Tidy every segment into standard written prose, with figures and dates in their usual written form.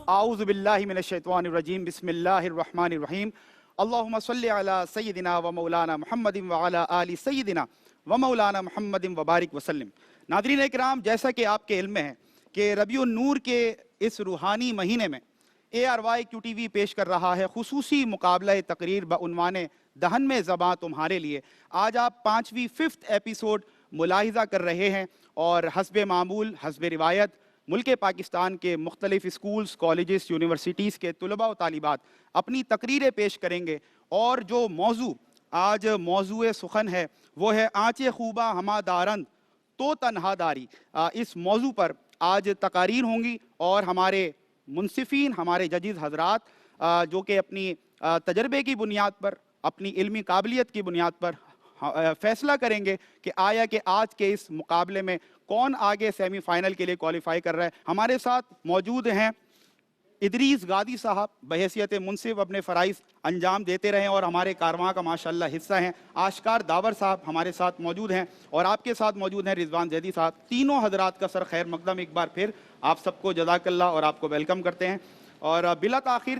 اعوذ باللہ من الشیطان الرجیم بسم اللہ الرحمن الرحیم اللہم صلی علی سیدنا و مولانا محمد وعلی آل سیدنا و مولانا محمد وبارک وسلم۔ ناظرین اکرام، جیسا کہ آپ کے علم میں ہے کہ ربیع النور کے اس روحانی مہینے میں ARYQTV پیش کر رہا ہے خصوصی مقابلہ تقریر بعنوان دہن میں زباں تمہارے لیے۔ آج آپ 5ویں 5th ایپیسوڈ ملاحظہ کر رہے ہیں اور حسب معمول، حسب روایت ملک پاکستان کے مختلف اسکولز، کالجز، یونیورسٹیز کے طلباء و طالبات اپنی تقریریں پیش کریں گے، اور جو موضوع آج موضوع سخن ہے وہ ہے آنچے خوبہ ہما دارند تو تنہا داری۔ اس موضوع پر آج تقاریر ہوں گی اور ہمارے منصفین، ہمارے ججز حضرات جو کہ اپنی تجربے کی بنیاد پر، اپنی علمی قابلیت کی بنیاد پر فیصلہ کریں گے کہ آیا کہ آج کے اس مقابلے میں کون آگے سیمی فائنل کے لیے کوالیفائی کر رہا ہے۔ ہمارے ساتھ موجود ہیں ادریس غادی صاحب، بحیثیت منصف اپنے فرائض انجام دیتے رہے اور ہمارے کارواں کا ماشاءاللہ حصہ ہیں۔ آشکار داور صاحب ہمارے ساتھ موجود ہیں، اور آپ کے ساتھ موجود ہیں رضوان زیدی صاحب۔ تینوں حضرات کا سر خیر مقدم ایک بار پھر آپ سب کو جزاک اللہ اور آپ کو ویلکم کرتے ہیں۔ اور بلا تاخیر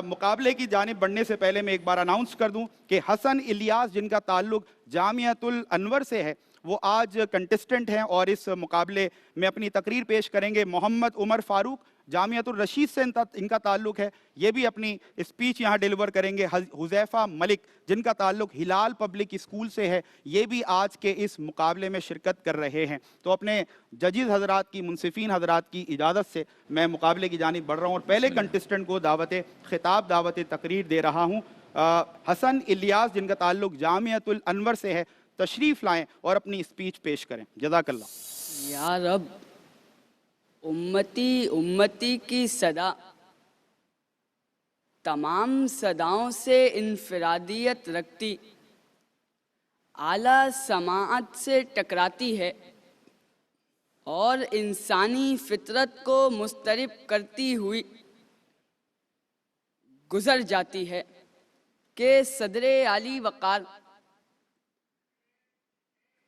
مقابلے کی جانب بڑھنے سے پہلے میں ایک بار اناؤنس کر دوں کہ حسن الیاس، جن کا تعلق جامعۃ الانور سے ہے، وہ آج کنٹسٹنٹ ہیں اور اس مقابلے میں اپنی تقریر پیش کریں گے۔ محمد عمر فاروق، جامعۃ الرشید سے ان کا تعلق ہے، یہ بھی اپنی اسپیچ یہاں ڈیلیور کریں گے۔ حذیفہ ملک، جن کا تعلق ہلال پبلک اسکول سے ہے، یہ بھی آج کے اس مقابلے میں شرکت کر رہے ہیں۔ تو اپنے ججز حضرات کی، منصفین حضرات کی اجازت سے میں مقابلے کی جانب بڑھ رہا ہوں اور پہلے کنٹسٹنٹ کو دعوت خطاب، دعوت تقریر دے رہا ہوں۔ حسن الیاس، جن کا تعلق جامعۃ الانور سے ہے، تشریف لائیں اور اپنی اسپیچ پیش کریں۔ جزاک اللہ۔ یا رب، امتی امتی کی صدا تمام صداؤں سے انفرادیت رکھتی، اعلیٰ سماعت سے ٹکراتی ہے اور انسانی فطرت کو مضطرب کرتی ہوئی گزر جاتی ہے کہ صدر عالی وقار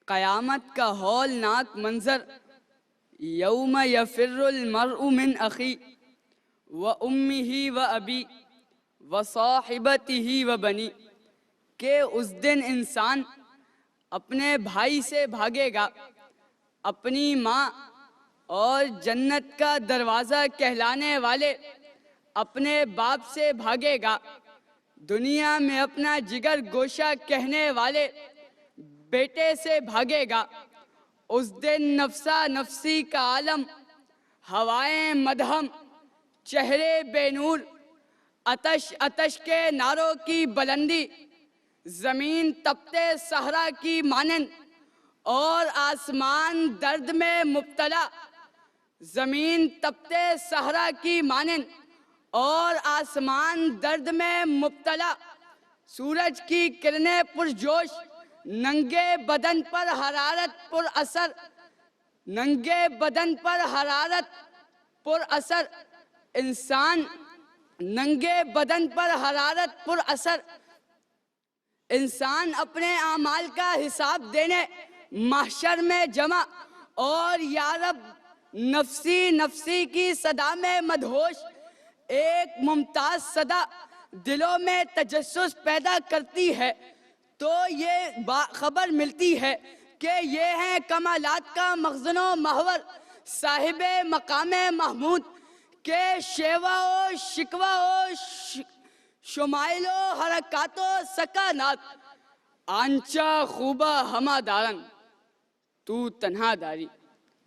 قیامت کا ہولناک منظر، یوم یفر المرء من اخی و امہ و ابی و صاحبتہ و بنی، کہ اس دن انسان اپنے بھائی سے بھاگے گا، اپنی ماں اور جنت کا دروازہ کہلانے والے اپنے باپ سے بھاگے گا، دنیا میں اپنا جگر گوشہ کہنے والے بیٹے سے بھاگے گا۔ اس دن نفسا نفسی کا عالم، ہوائیں مدہم، چہرے بے نور، آتش آتش کے نعروں کی بلندی، زمین تپتے صحرا کی مانند اور آسمان درد میں مبتلا، زمین تپتے صحرا کی مانند اور آسمان درد میں مبتلا، سورج کی کرنیں پرجوش، ننگے بدن پر حرارت پر اثر، ننگے بدن پر حرارت پر اثر، انسان ننگے بدن پر حرارت پر اثر، انسان اپنے اعمال کا حساب دینے محشر میں جمع، اور یا رب نفسی نفسی کی صدا میں مدہوش ایک ممتاز صدا دلوں میں تجسس پیدا کرتی ہے، تو یہ خبر ملتی ہے کہ یہ ہیں کمالات کا مخزن و محور، صاحب مقام محمود کے شیوہ و شکوہ و شمائل و حرکات و سکانات۔ آنچا خوبہ ہما دارن تو تنہا داری،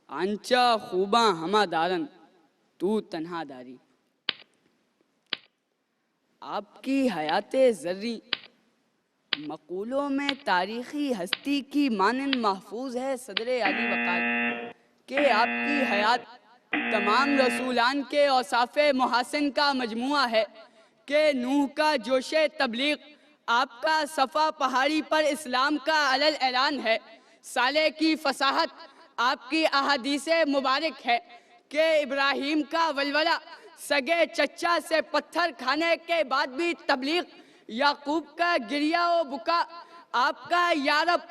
آنچا خوبہ ہما دارن تو تنہا داری۔ آپ کی حیات ذری مقولوں میں تاریخی ہستی کی مانند محفوظ ہے صدر عالی وقار، کہ آپ کی حیات تمام رسولان کے اوصاف محاسن کا مجموعہ ہے، کہ نوح کا جوش تبلیغ آپ کا صفا پہاڑی پر اسلام کا علل اعلان ہے، صالح کی فصاحت آپ کی احادیث مبارک ہے، کہ ابراہیم کا ولولہ سگے چچا سے پتھر کھانے کے بعد بھی تبلیغ، یعقوب کا گریہ و بکا آپ کا یا رب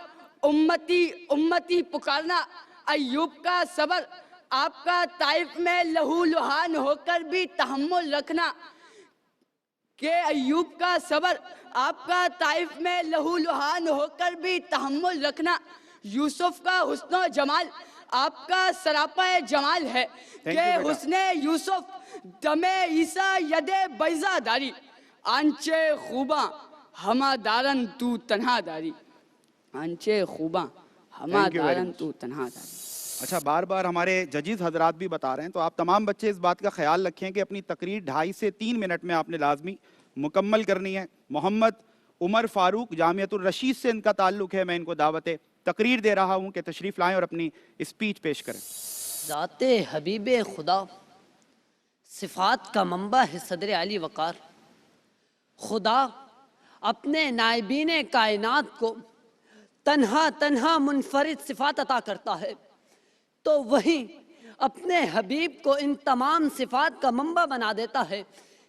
امتی امتی پکارنا، ایوب کا صبر آپ کا طائف میں لہو لہان ہو کر بھی تحمل رکھنا، کہ ایوب کا صبر، آپ کا طائف میں لہو لہان ہو کر بھی تحمل رکھنا، یوسف کا حسن و جمال آپ کا سراپا جمال ہے، کہ حسن یوسف دم عیسیٰ ید بیضا داری، آنچے خوباں ہما دارن تو تنہا داری، آنچے خوباں ہما دارن تو تنہا داری۔ اچھا، بار بار ہمارے ججز حضرات بھی بتا رہے ہیں، تو آپ تمام بچے اس بات کا خیال رکھیں کہ اپنی تقریر 2.5 سے 3 منٹ میں آپ نے لازمی مکمل کرنی ہے۔ محمد عمر فاروق جامعۃ الرشید سے ان کا تعلق ہے، میں ان کو دعوت تقریر دے رہا ہوں کہ تشریف لائیں اور اپنی اسپیچ پیش کریں۔ ذات حبیب خدا صفات کا منبع ہے صدر علی وقار، خدا اپنے نائبین کائنات کو تنہا منفرد صفات عطا کرتا ہے، تو وہیں اپنے حبیب کو ان تمام صفات کا منبع بنا دیتا ہے۔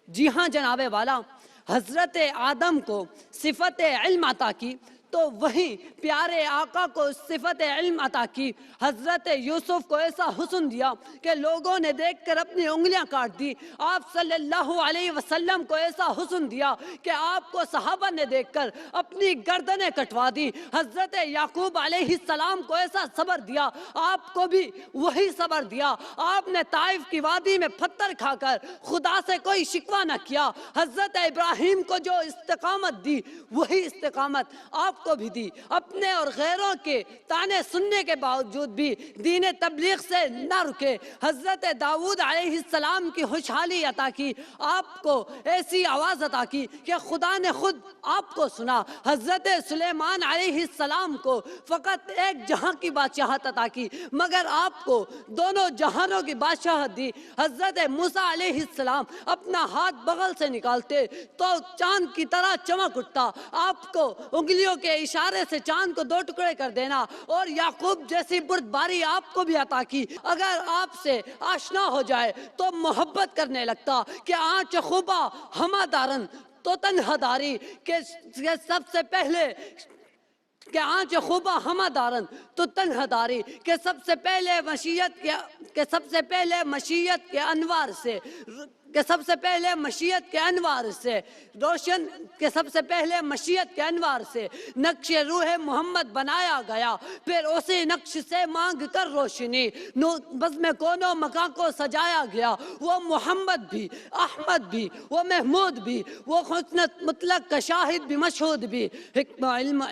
جی ہاں جناب والا، حضرت آدم کو صفت علم عطا کی، تو وہیں پیارے آقا کو صفت علم عطا کی۔ حضرت یوسف کو ایسا حسن دیا کہ لوگوں نے دیکھ کر اپنی انگلیاں کاٹ دی۔ آپ صلی اللہ علیہ وسلم کو ایسا حسن دیا کہ آپ کو صحابہ نے دیکھ کر اپنی گردنیں کٹوا دی۔ حضرت یعقوب علیہ السلام کو ایسا صبر دیا، آپ کو بھی وہی صبر دیا۔ آپ نے طائف کی وادی میں پتھر کھا کر خدا سے کوئی شکوہ نہ کیا۔ حضرت ابراہیم کو جو استقامت دی، وہی استقامت آپ کو بھی دی۔ اپنے اور غیروں کے تانے سننے کے باوجود بھی دین تبلیغ سے نہ رکے۔ حضرت داؤد علیہ السلام کی خوشحالی عطا کی، آپ کو ایسی آواز عطا کی کہ خدا نے خود آپ کو سنا۔ حضرت سلیمان علیہ السلام کو فقط ایک جہاں کی بادشاہت عطا کی، مگر آپ کو دونوں جہانوں کی بادشاہت دی۔ حضرت موسیٰ علیہ السلام اپنا ہاتھ بغل سے نکالتے تو چاند کی طرح چمک اٹھتا، آپ کو انگلیوں کے اشارے سے چاند کو 2 ٹکڑے کر دینا، اور یعقوب جیسی بردباری آپ کو بھی عطا کی۔ اگر آپ سے آشنا ہو جائے تو محبت کرنے لگتا، کہ آنچ خوبا ہما دارن تو تنہا داری، کہ سب سے پہلے کہ آنچ خوبا ہما دارن تو تنہا داری، کہ سب سے پہلے مشیت کے انوار سے، کہ سب سے پہلے مشیت کے انوار سے روشن، کہ سب سے پہلے مشیت کے انوار سے نقش روح محمد بنایا گیا، پھر اسی نقش سے مانگ کر روشنی بزم کونوں مکان کو سجایا گیا۔ وہ محمد بھی، احمد بھی، وہ محمود بھی، وہ حسنت مطلق کا شاہد بھی، مشہود بھی،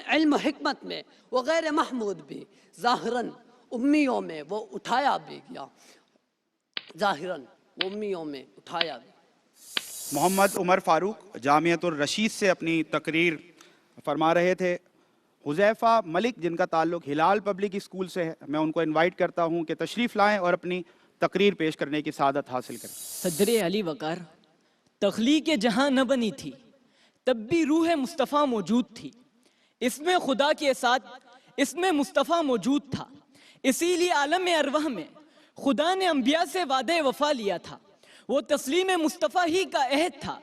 علم حکمت میں وہ غیر محمود بھی، ظاہراً امیوں میں وہ اٹھایا بھی گیا، ظاہراً امیوں میں اٹھایا بھی۔ محمد عمر فاروق جامعۃ الرشید سے اپنی تقریر فرما رہے تھے۔ حذیفہ ملک جن کا تعلق ہلال پبلک اسکول سے ہے، میں ان کو انوائٹ کرتا ہوں کہ تشریف لائیں اور اپنی تقریر پیش کرنے کی سعادت حاصل کریں۔ صدر علی وقار، تخلیق جہاں نہ بنی تھی تب بھی روح مصطفیٰ موجود تھی، اس میں خدا کے ساتھ اس میں مصطفیٰ موجود تھا، اسی لیے عالم ارواح میں خدا نے انبیاء سے وعدہ وفا لیا تھا، وہ تسلیم مصطفیٰ ہی کا عہد تھا،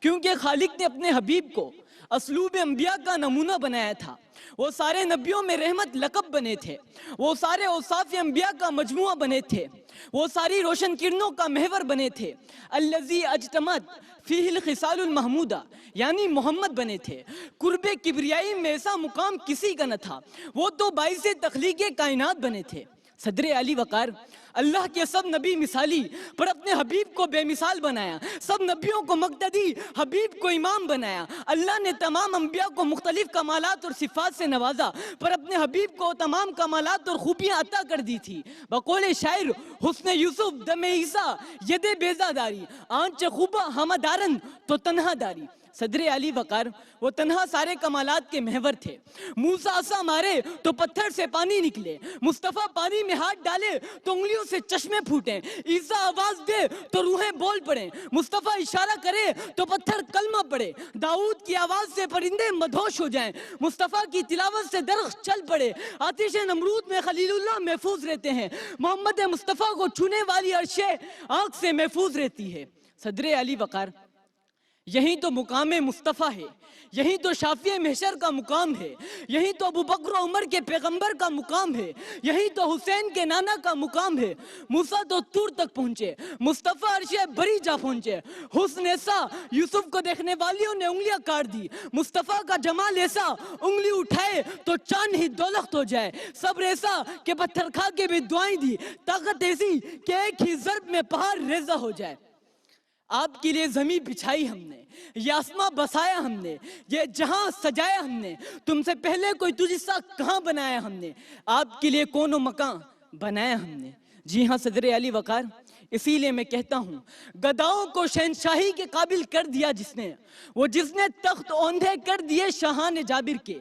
کیونکہ خالق نے اپنے حبیب کو اسلوب انبیاء کا نمونہ بنایا تھا۔ وہ سارے نبیوں میں رحمت لقب بنے تھے، وہ سارے اوصاف انبیاء کا مجموعہ بنے تھے، وہ ساری روشن کرنوں کا محور بنے تھے۔ الذی اجتمعت فیہ الخصال المحمودہ، یعنی محمد بنے تھے۔ قرب کبریائی میں ایسا مقام کسی کا نہ تھا، وہ تو باعث تخلیق کائنات بنے تھے۔ صدر علی وقار، اللہ کے سب نبی مثالی پر اپنے حبیب کو بے مثال بنایا، سب نبیوں کو مقتدی، حبیب کو امام بنایا۔ اللہ نے تمام انبیاء کو مختلف کمالات اور صفات سے نوازا، پر اپنے حبیب کو تمام کمالات اور خوبیاں عطا کر دی تھی۔ بقول شاعر، حسن یوسف دم عیسیٰ ید بیضا داری، آنچ خوبہ ہمہ دارن تو تنہا داری۔ صدر علی وقار، وہ تنہا سارے کمالات کے محور تھے۔ موسیٰ عصا مارے تو پتھر سے پانی نکلے، مصطفیٰ پانی میں ہاتھ ڈالے تو انگلیوں سے چشمے پھوٹیں، عیسیٰ آواز دے تو روحیں بول پڑیں، مصطفیٰ اشارہ کرے تو پتھر کلمہ پڑے، داؤد کی آواز سے پرندے مدہوش ہو جائیں، مصطفیٰ کی تلاوت سے درخت چل پڑے، آتش نمرود میں خلیل اللہ محفوظ رہتے ہیں، محمد مصطفیٰ کو چھونے والی عرش آنکھ سے محفوظ رہتی ہے۔ صدر علی وقار، یہی تو مقام مصطفیٰ ہے، یہی تو شافع محشر کا مقام ہے، یہی تو ابو بکر و عمر کے پیغمبر کا مقام ہے، یہی تو حسین کے نانا کا مقام ہے۔ موسیٰ تو طور تک پہنچے، مصطفیٰ عرش بری جا پہنچے، حسن ایسا یوسف کو دیکھنے والیوں نے انگلیاں کاٹ دی، مصطفیٰ کا جمال ایسا انگلی اٹھائے تو چاند ہی دولخت ہو جائے، صبر ایسا کہ پتھر کھا کے بھی دعائیں دی، طاقت ایسی کہ ایک ہی ضرب میں پہاڑ ریزہ ہو جائے۔ آپ کے لیے زمین بچھائی ہم نے، یہ آسمان بسایا ہم نے، یہ جہاں سجایا ہم نے، تم سے پہلے کوئی تجھ سا کہاں بنایا ہم نے، آپ کے لیے کون و مکان بنایا ہم نے۔ جی ہاں صدر علی وقار، اسی لیے میں کہتا ہوں گداؤں کو شہنشاہی کے قابل کر دیا جس نے، وہ جس نے تخت اوندھے کر دیے شاہان جابر کے،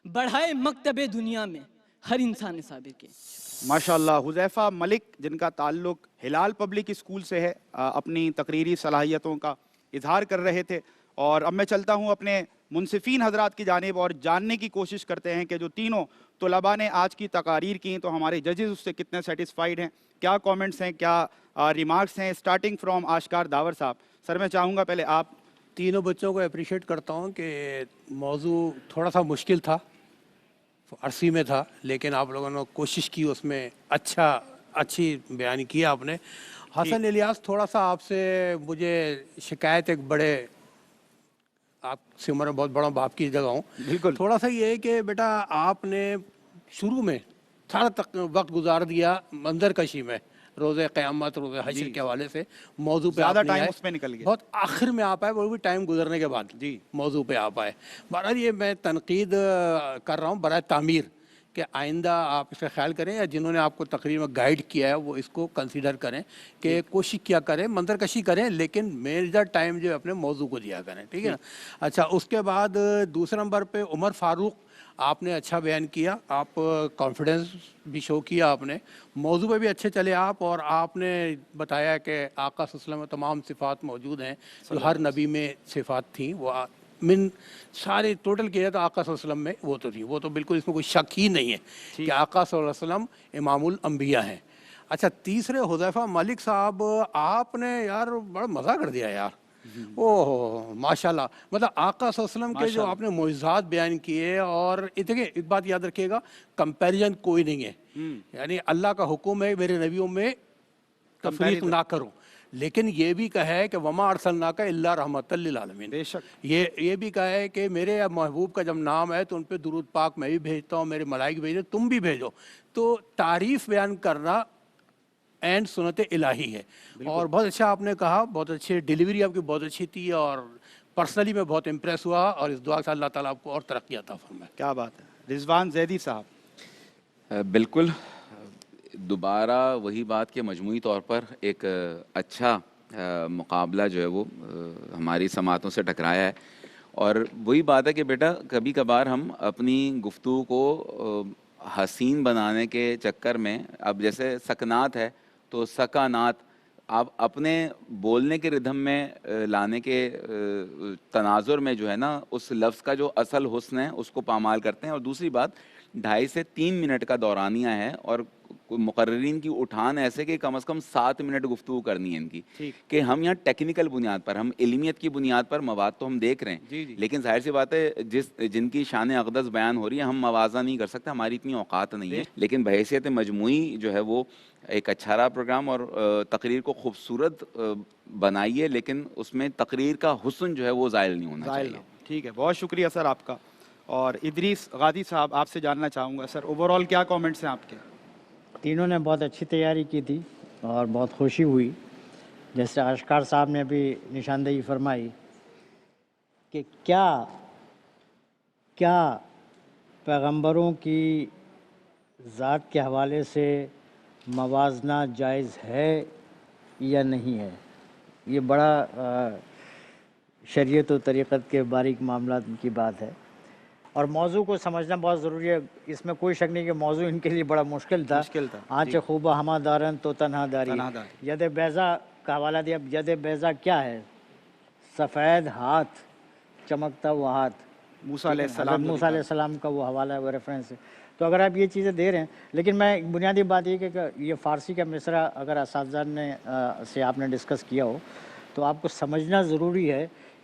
بڑھائے مکتب دنیا میں ہر انسان صابر کے۔ ماشاءاللہ حذیفہ ملک جن کا تعلق ہلال پبلک اسکول سے ہے، اپنی تقریری صلاحیتوں کا اظہار کر رہے تھے، اور اب میں چلتا ہوں اپنے منصفین حضرات کی جانب اور جاننے کی کوشش کرتے ہیں کہ جو تینوں طلباء نے آج کی تقاریر کی تو ہمارے ججز اس سے کتنے سیٹسفائیڈ ہیں، کیا کومنٹس ہیں، کیا ریمارکس ہیں۔ اسٹارٹنگ فرام آشکار داور صاحب، سر میں چاہوں گا پہلے آپ۔ تینوں بچوں کو اپریشیٹ کرتا ہوں کہ موضوع تھوڑا سا مشکل تھا، عرصی میں تھا، لیکن آپ لوگوں نے کوشش کی، اس میں اچھی بیان کیا آپ نے۔ حسن الیاس، تھوڑا سا آپ سے مجھے شکایت، ایک بڑے آپ سے عمر میں بہت بڑا باپ کی جگہ ہوں، بالکل تھوڑا سا یہ ہے کہ بیٹا آپ نے شروع میں سارا وقت گزار دیا منظر کشی میں، روز قیامت، روز حشر کے حوالے سے موضوع پہ زیادہ آپ نہیں ٹائم آئے، اس پہ نکل گیا، بہت آخر میں آپ آئے، وہ بھی ٹائم گزرنے کے بعد جی موضوع پہ آپ آئے۔ بہرحال یہ میں تنقید کر رہا ہوں برائے تعمیر، کہ آئندہ آپ اس کا خیال کریں، یا جنہوں نے آپ کو تقریر میں گائیڈ کیا ہے وہ اس کو کنسیڈر کریں کہ کوشش کیا کریں، منظر کشی کریں، لیکن میجر ٹائم جو اپنے موضوع کو دیا کریں، ٹھیک ہے نا۔ اچھا، اس کے بعد دوسرے نمبر پہ عمر فاروق، آپ نے اچھا بیان کیا، آپ کانفیڈنس بھی شو کیا آپ نے، موضوع پہ بھی اچھے چلے آپ، اور آپ نے بتایا کہ آقا صلی اللہ علیہ وسلم میں تمام صفات موجود ہیں جو ہر نبی میں صفات تھیں، وہ من سارے ٹوٹل کیا تو آقا صلی اللہ علیہ وسلم میں وہ تو تھی، وہ تو بالکل اس میں کوئی شک ہی نہیں ہے کہ آقا صلی اللہ علیہ وسلم امام الانبیاء ہیں۔ اچھا، تیسرے حذیفہ ملک صاحب، آپ نے یار بڑا مزہ کر دیا یار، اوہ ماشاءاللہ، مطلب آقا صلی اللہ علیہ وسلم کے جو آپ نے معجزات بیان کیے، اور دیکھیں ایک بات یاد رکھیے گا، کمپیریزن کوئی نہیں ہے، یعنی اللہ کا حکم ہے میرے نبیوں میں تفریق نہ کرو، لیکن یہ بھی کہا ہے کہ وما ارسلناک الا رحمۃ للعالمین، بے شک یہ بھی کہا ہے کہ میرے محبوب کا جب نام ہے تو ان پہ درود پاک میں بھی بھیجتا ہوں، میرے ملائک بھیجتے، تم بھی بھیجو، تو تعریف بیان کرنا اینڈ سنت الہی ہے۔ اور بہت اچھا آپ نے کہا، بہت اچھی ڈیلیوری آپ کی بہت اچھی تھی، اور پرسنلی میں بہت امپریس ہوا، اور اس دعا سے اللہ تعالیٰ آپ کو اور ترقی عطا فرمائے۔ کیا بات ہے۔ رضوان زیدی صاحب، بالکل دوبارہ وہی بات کہ مجموعی طور پر ایک اچھا مقابلہ جو ہے وہ ہماری سماعتوں سے ٹکرایا ہے، اور وہی بات ہے کہ بیٹا کبھی کبھار ہم اپنی گفتگو کو حسین بنانے کے چکر میں، اب جیسے سکنات ہے تو سکانات، آپ اپنے بولنے کے ردھم میں لانے کے تناظر میں جو ہے نا اس لفظ کا جو اصل حسن ہے اس کو پامال کرتے ہیں۔ اور دوسری بات 2.5 سے 3 منٹ کا دورانیہ ہے، اور مقررین کی اٹھان ایسے کہ کم از کم 7 منٹ گفتگو کرنی ہے ان کی، کہ ہم یہاں ٹیکنیکل بنیاد پر، ہم علمیت کی بنیاد پر مواد تو ہم دیکھ رہے ہیں، لیکن ظاہر سی بات ہے جن کی شان اقدس بیان ہو رہی ہے ہم موازنہ نہیں کر سکتے، ہماری اتنی اوقات نہیں ہے، لیکن بحیثیت مجموعی جو ہے وہ ایک اچھا رہا پروگرام، اور تقریر کو خوبصورت بنائیے، لیکن اس میں تقریر کا حسن جو ہے وہ زائل نہیں ہونا چاہیے۔ ٹھیک ہے، بہت شکریہ سر آپ کا۔ اور ادریس غازی صاحب، آپ سے جاننا چاہوں گا سر، اوور آل کیا کامنٹس ہیں آپ کے؟ تینوں نے بہت اچھی تیاری کی تھی اور بہت خوشی ہوئی، جیسے آشکار صاحب نے بھی نشاندہی فرمائی کہ کیا پیغمبروں کی ذات کے حوالے سے موازنہ جائز ہے یا نہیں ہے۔ یہ بڑا شریعت و طریقت کے باریک معاملات کی بات ہے، اور موضوع کو سمجھنا بہت ضروری ہے۔ اس میں کوئی شک نہیں کہ موضوع ان کے لیے بڑا مشکل تھا۔ آنچ خوبہ ہمہ دارن تو تنہا داری، ید بیضا کا حوالہ دیا۔ ید بیضا کیا ہے؟ سفید ہاتھ، چمکتا ہوا ہاتھ، موسیٰ علیہ السلام، موسیٰ علیہ السلام کا وہ حوالہ ہے، وہ ریفرنس ہے۔ تو اگر آپ یہ چیزیں دے رہے ہیں، لیکن میں بنیادی بات یہ کہ یہ فارسی کا مصرع اگر اساتذہ نے سے آپ نے ڈسکس کیا ہو تو آپ کو سمجھنا ضروری ہے